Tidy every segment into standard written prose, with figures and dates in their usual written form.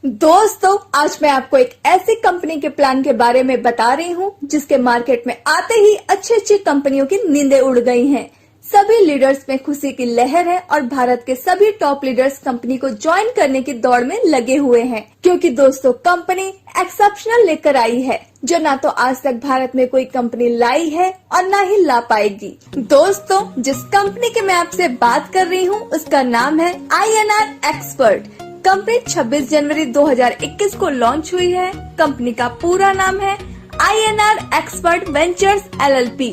दोस्तों, आज मैं आपको एक ऐसी कंपनी के प्लान के बारे में बता रही हूँ जिसके मार्केट में आते ही अच्छी कंपनियों की नींदें उड़ गई हैं। सभी लीडर्स में खुशी की लहर है और भारत के सभी टॉप लीडर्स कंपनी को ज्वाइन करने की दौड़ में लगे हुए हैं, क्योंकि दोस्तों कंपनी एक्सेप्शनल लेकर आई है जो ना तो आज तक भारत में कोई कंपनी लाई है और ना ही ला पाएगी। दोस्तों, जिस कंपनी की मैं आपसे बात कर रही हूँ उसका नाम है INR एक्सपर्ट। कंपनी 26 जनवरी 2021 को लॉन्च हुई है। कंपनी का पूरा नाम है INR expert ventures LLP।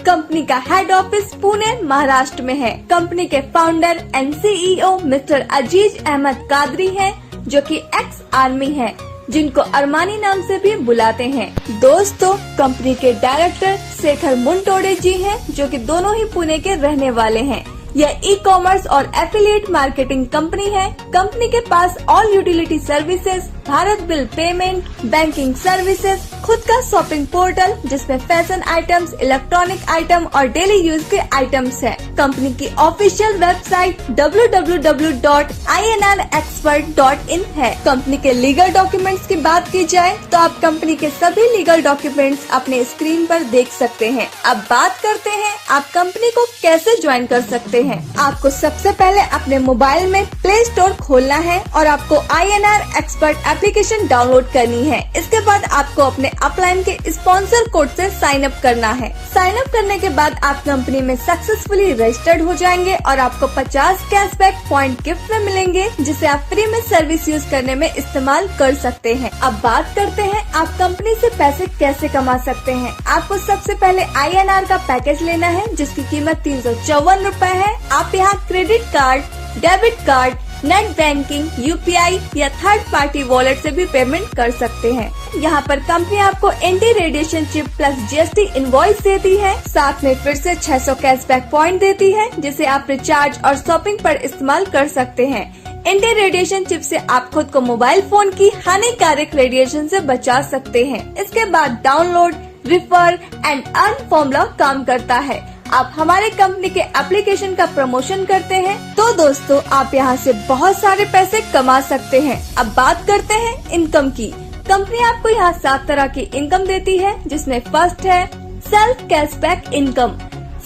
Company का हेड ऑफिस पुणे महाराष्ट्र में है। कंपनी के फाउंडर एंड CEO मिस्टर अजीज अहमद कादरी हैं, जो कि एक्स आर्मी है, जिनको अरमानी नाम से भी बुलाते हैं। दोस्तों, कंपनी के डायरेक्टर शेखर मुंटोडे जी हैं, जो कि दोनों ही पुणे के रहने वाले हैं। यह ई-कॉमर्स और एफिलिएट मार्केटिंग कंपनी है। कंपनी के पास all utility services, Bharat bill payment, banking services, खुद का शॉपिंग पोर्टल जिसमें फैशन आइटम्स, इलेक्ट्रॉनिक आइटम और डेली यूज के आइटम्स है। कंपनी की ऑफिशियल वेबसाइट www.inrexpert.in है। कंपनी के लीगल डॉक्यूमेंट्स की बात की जाए तो आप कंपनी के सभी लीगल डॉक्यूमेंट्स अपने स्क्रीन पर देख सकते हैं। अब बात करते हैं आप कंपनी को कैसे ज्वाइन कर सकते हैं। आपको सबसे पहले अपने मोबाइल में प्ले स्टोर खोलना है और आपको INR एक्सपर्ट एप्लीकेशन डाउनलोड करनी है। इसके बाद आपको अपने अपलाइन के स्पॉन्सर कोड से साइन अप करना है। साइन अप करने के बाद आप कंपनी में सक्सेसफुली रजिस्टर्ड हो जाएंगे और आपको 50 कैशबैक पॉइंट गिफ्ट में मिलेंगे, जिसे आप फ्री में सर्विस यूज करने में इस्तेमाल कर सकते हैं। अब बात करते हैं आप कंपनी से पैसे कैसे कमा सकते हैं। आपको सबसे पहले INR का पैकेज लेना है, जिसकी कीमत 354 रूपए है। आप यहाँ credit card, debit card, net banking, UPI या थर्ड पार्टी वॉलेट से भी पेमेंट कर सकते हैं। यहाँ पर कंपनी आपको anti radiation chip plus GST invoice देती है। साथ में फिर से 600 कैशबैक पॉइंट देती है, जिसे आप रिचार्ज और शॉपिंग पर इस्तेमाल कर सकते हैं। एंटी रेडिएशन चिप से आप खुद को मोबाइल फोन की हानिकारक रेडिएशन से बचा सकते हैं। इसके बाद download, refer and earn formula काम करता है। आप हमारे कंपनी के एप्लीकेशन का प्रमोशन करते हैं तो दोस्तों आप यहाँ से बहुत सारे पैसे कमा सकते हैं। अब बात करते हैं इनकम की। कंपनी आपको यहाँ 7 तरह की इनकम देती है, जिसमें फर्स्ट है सेल्फ कैशबैक इनकम,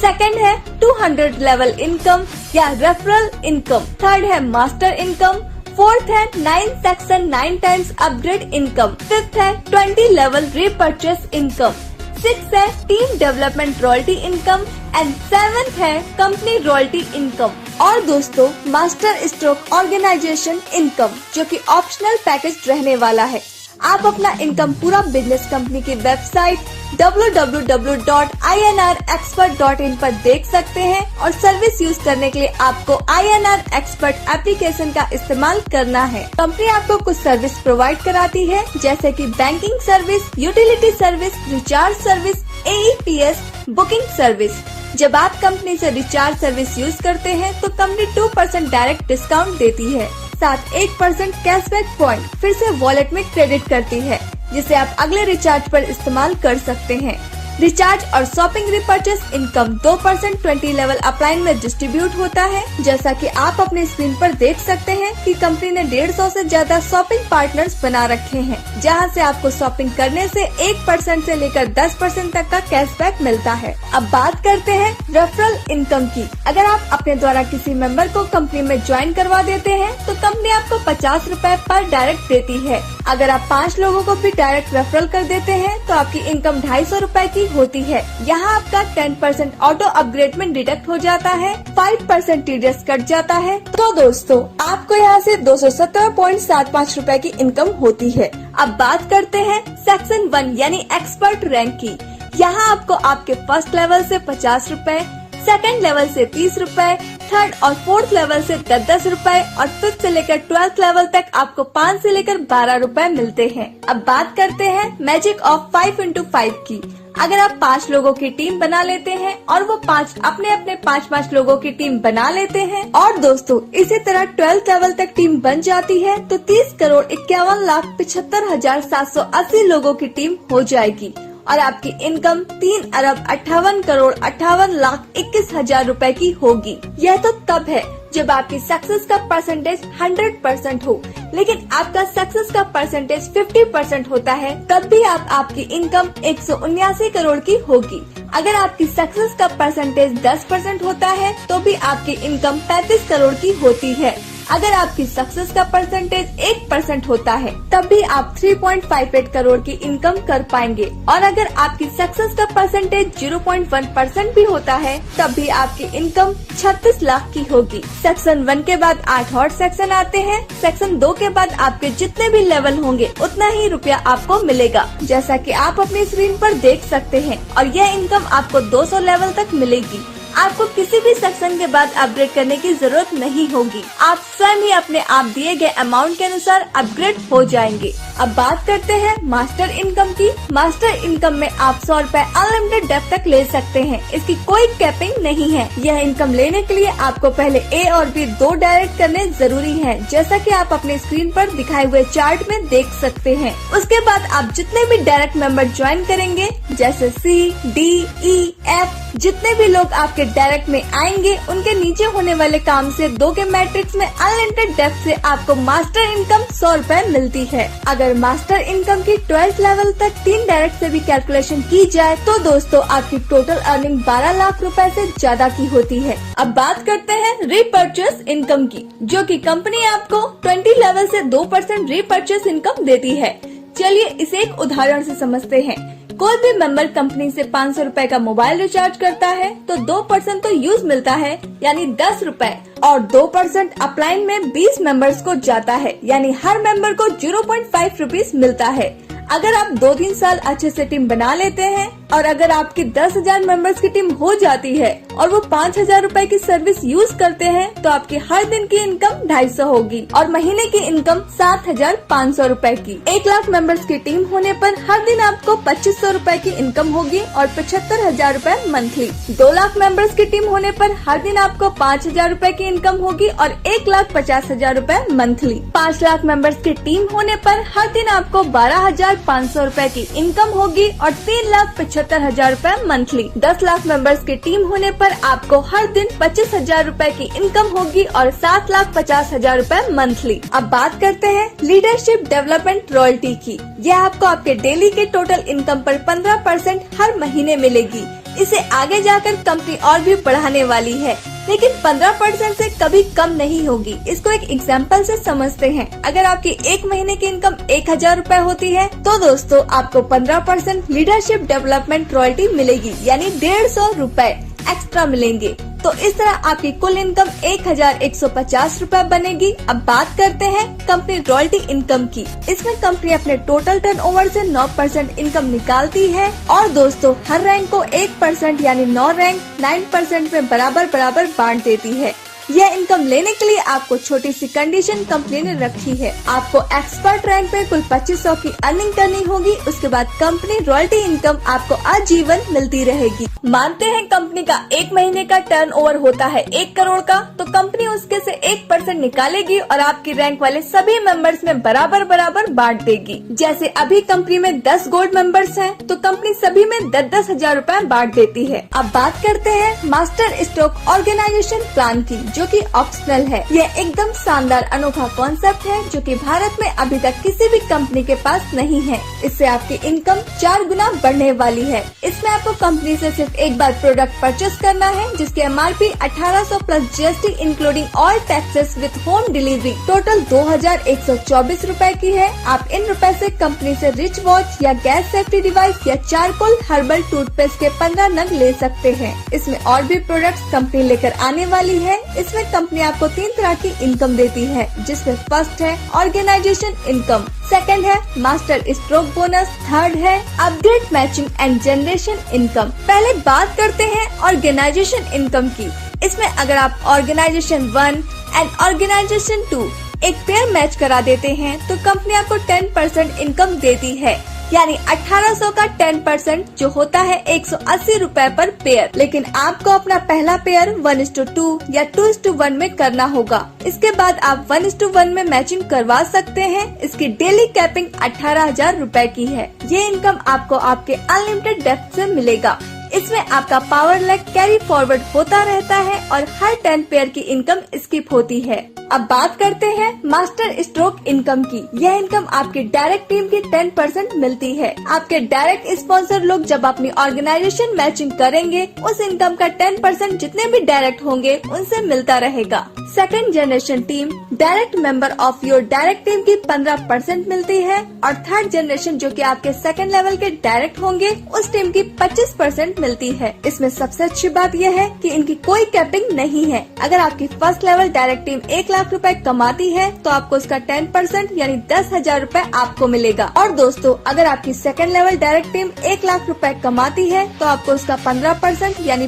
सेकंड है 200 लेवल इनकम या रेफरल इनकम, थर्ड है मास्टर इनकम, फोर्थ है 9 section 9 times upgrade income, fifth है 20 लेवल रीपर्चेस इनकम, 6 है team development royalty income and 7th है कंपनी रॉयल्टी इनकम। और दोस्तों मास्टर स्ट्रोक ऑर्गेनाइजेशन इनकम, जो कि ऑप्शनल पैकेज रहने वाला है। आप अपना इनकम पूरा बिजनेस कंपनी की वेबसाइट www.inrexpert.in पर देख सकते हैं और सर्विस यूज करने के लिए आपको INR एक्सपर्ट एप्लीकेशन का इस्तेमाल करना है। कंपनी आपको कुछ सर्विस प्रोवाइड कराती है, जैसे कि banking service, utility service, recharge service, AEPS, booking service. जब आप कंपनी से रिचार्ज सर्विस यूज करते हैं तो कंपनी 2% डायरेक्ट डिस्काउंट देती है, साथ 1% कैशबैक पॉइंट फिर से वॉलेट में क्रेडिट करती है, जिसे आप अगले रिचार्ज पर इस्तेमाल कर सकते हैं। रिचार्ज और shopping repurchase income 2% 20 level upline में डिस्ट्रीब्यूट होता है। जैसा कि आप अपने स्क्रीन पर देख सकते हैं कि कंपनी ने 150 से ज्यादा शॉपिंग पार्टनर्स बना रखे हैं, जहां से आपको शॉपिंग करने से 1% से लेकर 10% तक का कैशबैक मिलता है। अब बात करते हैं रेफरल इनकम की। अगर आप अपने द्वारा किसी मेंबर को कंपनी में ज्वाइन करवा देते हैं तो कंपनी आपको 50 रूपए पर डायरेक्ट देती है। अगर आप 5 लोगों को भी डायरेक्ट रेफरल कर देते हैं तो आपकी इनकम 250 रूपए की होती है। यहाँ आपका 10% ऑटो अपग्रेड में डिडक्ट हो जाता है, 5% TDS कट जाता है। तो दोस्तों आपको यहाँ से 217.75 रूपए की इनकम होती है। अब बात करते हैं सेक्शन 1 यानी एक्सपर्ट रैंक की। यहाँ आपको आपके फर्स्ट लेवल से 50 रूपए, सेकंड लेवल से 30 रूपए, थर्ड और फोर्थ लेवल से 10-10 रूपए और फिफ्थ से लेकर 12th लेवल तक आपको 5 से लेकर 12 रूपए मिलते हैं। अब बात करते हैं मैजिक ऑफ 5x5 की। अगर आप 5 लोगों की टीम बना लेते हैं और वो 5 अपने अपने 5-5 लोगों की टीम बना लेते हैं और दोस्तों इसी तरह 12th लेवल तक टीम बन जाती है तो 30,51,75,780 लोगों की टीम हो जाएगी और आपकी इनकम 3,58,58,21,000 रूपए की होगी। यह तो तब है जब आपकी सक्सेस का परसेंटेज 100% हो, लेकिन आपका सक्सेस का परसेंटेज 50% होता है, तब भी आपकी इनकम 179 करोड़ की होगी। अगर आपकी सक्सेस का परसेंटेज 10% होता है तो भी आपकी इनकम 35 करोड़ की होती है। अगर आपकी सक्सेस का परसेंटेज 1% होता है तब भी आप 3.58 करोड़ की इनकम कर पाएंगे, और अगर आपकी सक्सेस का परसेंटेज 0.1% भी होता है तब भी आपकी इनकम 36 लाख की होगी। सेक्शन 1 के बाद 8 और सेक्शन आते हैं। सेक्शन 2 के बाद आपके जितने भी लेवल होंगे उतना ही रुपया आपको मिलेगा, जैसा कि आप अपनी स्क्रीन पर देख सकते हैं, और यह इनकम आपको 200 लेवल तक मिलेगी। आपको किसी भी सेक्शन के बाद अपग्रेड करने की जरूरत नहीं होगी, आप स्वयं ही अपने आप दिए गए अमाउंट के अनुसार अपग्रेड हो जाएंगे। अब बात करते हैं मास्टर इनकम की। मास्टर इनकम में आप 100 रूपए अनलिमिटेड डेप्थ तक ले सकते हैं। इसकी कोई कैपिंग नहीं है। यह इनकम लेने के लिए आपको पहले A और B 2 डायरेक्ट करने जरूरी है, जैसा कि आप अपने स्क्रीन पर दिखाए हुए चार्ट में देख सकते हैं। उसके बाद आप जितने भी डायरेक्ट मेंबर ज्वाइन करेंगे, जैसे C, D, E, F, जितने भी लोग आपके डायरेक्ट में आएंगे, उनके नीचे होने वाले काम से 2 के मैट्रिक्स में अनलिमिटेड डेप्थ से आपको मास्टर इनकम 100 रूपए मिलती है। अगर मास्टर इनकम की 12th लेवल तक 3 डायरेक्ट से भी कैलकुलेशन की जाए तो दोस्तों आपकी टोटल अर्निंग 12 लाख रुपए से ज्यादा की होती है। अब बात करते हैं रीपर्चेस इनकम की, जो कि कंपनी आपको 20 लेवल से 2% रीपर्चेस इनकम देती है। चलिए इसे एक उदाहरण से समझते हैं। कोई भी मेंबर कंपनी से 500 रूपए का मोबाइल रिचार्ज करता है तो 2% तो यूज मिलता है, यानी 10 रूपए, और 2% अपलाइन में 20 मेंबर्स को जाता है, यानी हर मेंबर को 0.5 रुपीज मिलता है। अगर आप 2-3 साल अच्छे से टीम बना लेते हैं, और अगर आपकी 10,000 मेंबर्स की टीम हो जाती है और वो 5,000 रूपए की सर्विस यूज करते हैं, तो आपकी हर दिन की इनकम 250 होगी और महीने की इनकम 7,500 रूपए की। 1 लाख मेंबर्स की टीम होने पर हर दिन आपको 2,500 रूपए की इनकम होगी और 75,000 रूपए मंथली। 2 लाख मेंबर्स की टीम होने पर हर दिन आपको 5,000 रूपए की इनकम होगी और 1,50,000 रूपए मंथली। 5 लाख मेंबर्स की टीम होने पर हर दिन आपको 12,500 रूपए की इनकम होगी और 3,75,000 रूपए मंथली। 10 लाख मेंबर्स की टीम होने पर आपको हर दिन 25,000 रूपए की इनकम होगी और 7,50,000 रूपए मंथली। अब बात करते हैं लीडरशिप डेवलपमेंट रॉयल्टी की। यह आपको आपके डेली के टोटल इनकम पर 15% हर महीने मिलेगी। इसे आगे जाकर कंपनी और भी बढ़ाने वाली है, लेकिन 15% से कभी कम नहीं होगी। इसको एक एग्जाम्पल से समझते हैं। अगर आपकी 1 महीने की इनकम 1,000 रूपए होती है तो दोस्तों आपको 15% लीडरशिप डेवलपमेंट रॉयल्टी मिलेगी, यानी 150 रूपए एक्स्ट्रा मिलेंगे। तो इस तरह आपकी कुल इनकम 1,150 रूपए बनेगी। अब बात करते हैं कंपनी रॉयल्टी इनकम की। इसमें कंपनी अपने टोटल टर्नओवर से 9% इनकम निकालती है, और दोस्तों हर रैंक को 1% यानी 9 रैंक 9% में बराबर बांट देती है। यह इनकम लेने के लिए आपको छोटी सी कंडीशन कंपनी ने रखी है। आपको एक्सपर्ट रैंक पे कुल 2,500 की अर्निंग करनी होगी। उसके बाद कंपनी रॉयल्टी इनकम आपको आजीवन मिलती रहेगी। मानते हैं कंपनी का 1 महीने का टर्नओवर होता है 1 करोड़ का, तो कंपनी उसके से 1% निकालेगी और आपकी रैंक वाले सभी मेंबर्स में बराबर बांट देगी। जैसे अभी कंपनी में 10 गोल्ड मेंबर्स हैं, तो कंपनी सभी में 10,000 रूपए बांट देती है। अब बात करते हैं मास्टर स्टॉक ऑर्गेनाइजेशन प्लान की, जो कि ऑप्शनल है। यह एकदम शानदार अनोखा कॉन्सेप्ट है जो कि भारत में अभी तक किसी भी कंपनी के पास नहीं है। इससे आपकी इनकम 4 गुना बढ़ने वाली है। इसमें आपको कंपनी से सिर्फ एक बार प्रोडक्ट परचेस करना है, जिसकी MRP 1,800 plus GST including all taxes with home delivery total 2,124 रूपए की है। आप इन रुपए से कंपनी से रिच वॉच या गैस सेफ्टी डिवाइस या चारकोल हर्बल टूथपेस्ट के 15 नग ले सकते हैं। इसमें और भी प्रोडक्ट्स कंपनी लेकर आने वाली है। इसमें कंपनी आपको 3 तरह की इनकम देती है, जिसमें फर्स्ट है ऑर्गेनाइजेशन इनकम, सेकंड है मास्टर स्ट्रोक बोनस, थर्ड है upgrade matching and generation income. पहले बात करते हैं ऑर्गेनाइजेशन इनकम की। इसमें अगर आप ऑर्गेनाइजेशन 1 एंड ऑर्गेनाइजेशन 2 एक पेयर मैच करा देते हैं तो कंपनी आपको 10% इनकम देती है, यानी 1,800 का 10% जो होता है 180 रूपए पर पेयर। लेकिन आपको अपना पहला पेयर 1:2 या 2:1 में करना होगा। इसके बाद आप 1:1 में मैचिंग करवा सकते हैं। इसकी डेली कैपिंग 18,000 रूपए की है। ये इनकम आपको आपके अनलिमिटेड डेप्थ से मिलेगा। इसमें आपका पावर लैग कैरी फॉरवर्ड होता रहता है और हर 10 पेयर की इनकम स्किप होती है। अब बात करते हैं मास्टर स्ट्रोक इनकम की। यह इनकम आपकी डायरेक्ट टीम की 10% मिलती है। आपके डायरेक्ट स्पॉन्सर लोग जब अपनी ऑर्गेनाइजेशन मैचिंग करेंगे, उस इनकम का 10% जितने भी डायरेक्ट होंगे उनसे मिलता रहेगा। Second generation team direct member of your direct team की 15% मिलती है और थर्ड जनरेशन जो कि आपके सेकंड लेवल के डायरेक्ट होंगे, उस टीम की 25% मिलती है। इसमें सबसे अच्छी बात यह है कि इनकी कोई कैपिंग नहीं है। अगर आपकी first level direct team 1 lakh रुपए कमाती है तो आपको उसका 10% यानी 10,000 रुपए आपको मिलेगा। और दोस्तों, अगर आपकी second level direct team 1 lakh रुपए कमाती है तो आपको उसका 15% यानी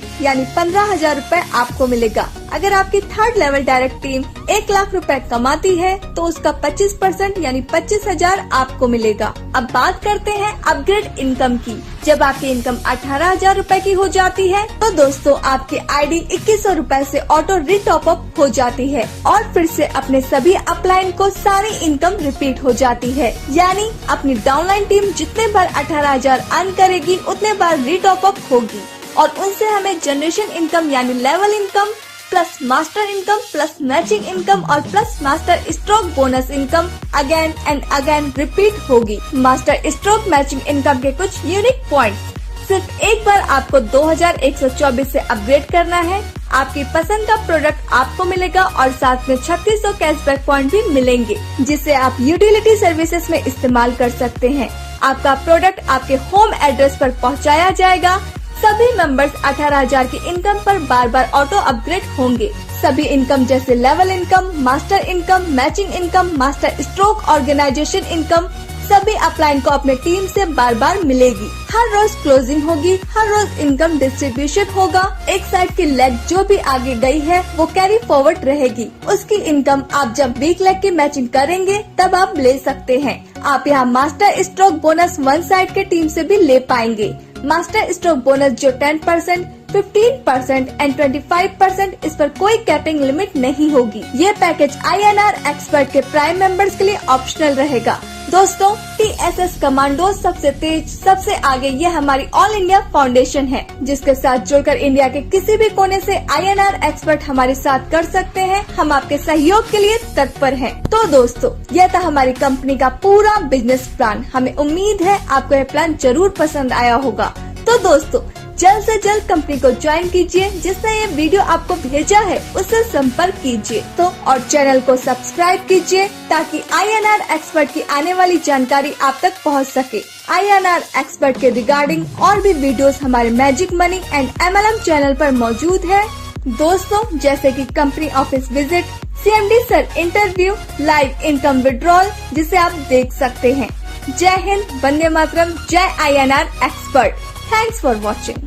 15,000 रुपए आपको मिलेगा। अगर आपकी third level direct team 1 lakh रुपए कमाती है तो उसका 25% यानी 25,000 आपको मिलेगा। अब बात करते हैं अपग्रेड इनकम की। जब आपकी इनकम 18,000 रुपए की हो जाती है तो दोस्तों आपकी आईडी 2100 रुपए से ऑटो रीटॉप अप हो जाती है और फिर से अपने सभी अपलाइन को सारी इनकम रिपीट हो जाती है। यानी अपनी डाउनलाइन टीम जितने बार 18,000 अर्न करेगी उतने बार रीटॉप अप होगी और उनसे हमें जनरेशन इनकम यानी level income plus master income plus matching income और plus master stroke bonus income again and again repeat होगी। मास्टर स्ट्रोक मैचिंग इनकम के कुछ यूनिक पॉइंट्स। सिर्फ एक बार आपको 2124 से अपग्रेड करना है। आपकी पसंद का प्रोडक्ट आपको मिलेगा और साथ में 3600 कैशबैक पॉइंट भी मिलेंगे, जिसे आप यूटिलिटी सर्विसेज में इस्तेमाल कर सकते हैं। आपका प्रोडक्ट आपके होम एड्रेस पर पहुंचाया जाएगा। सभी मेंबर्स 18,000 की इनकम पर बार बार ऑटो अपग्रेड होंगे। सभी इनकम जैसे level income, master income, matching income, master stroke, organisation income सभी अपलाइन को अपने टीम से बार बार मिलेगी। हर रोज क्लोजिंग होगी, हर रोज इनकम डिस्ट्रीब्यूशन होगा। एक साइड की लेग जो भी आगे गई है वो कैरी फॉरवर्ड रहेगी। उसकी इनकम आप जब वीक लेग की मैचिंग करेंगे तब आप ले सकते हैं। आप यहाँ master stroke bonus one side के टीम से भी ले पाएंगे। मास्टर स्ट्रोक बोनस जो 10%, 15% एंड 25%, इस पर कोई कैपिंग लिमिट नहीं होगी। ये पैकेज INR एक्सपर्ट के प्राइम मेंबर्स के लिए ऑप्शनल रहेगा। दोस्तों, TSS कमांडो सबसे तेज, सबसे आगे, ये हमारी ऑल इंडिया फाउंडेशन है, जिसके साथ जुड़कर इंडिया के किसी भी कोने से INR एक्सपर्ट हमारे साथ कर सकते हैं। हम आपके सहयोग के लिए तत्पर हैं। तो दोस्तों, यह था हमारी कंपनी का पूरा बिजनेस प्लान। हमें उम्मीद है आपको यह प्लान जरूर पसंद आया होगा। तो दोस्तों, जल्द से जल्द कंपनी को ज्वाइन कीजिए। जिसने ये वीडियो आपको भेजा है उससे संपर्क कीजिए और चैनल को सब्सक्राइब कीजिए ताकि INR एक्सपर्ट की आने वाली जानकारी आप तक पहुंच सके। INR एक्सपर्ट के रिगार्डिंग और भी वीडियोस हमारे magic money and MLM channel पर मौजूद है दोस्तों, जैसे कि company office visit, CMD sir interview, live income withdrawal, जिसे आप देख सकते हैं। जय हिंद, वंदे मातरम, जय INR expert. Thanks for watching.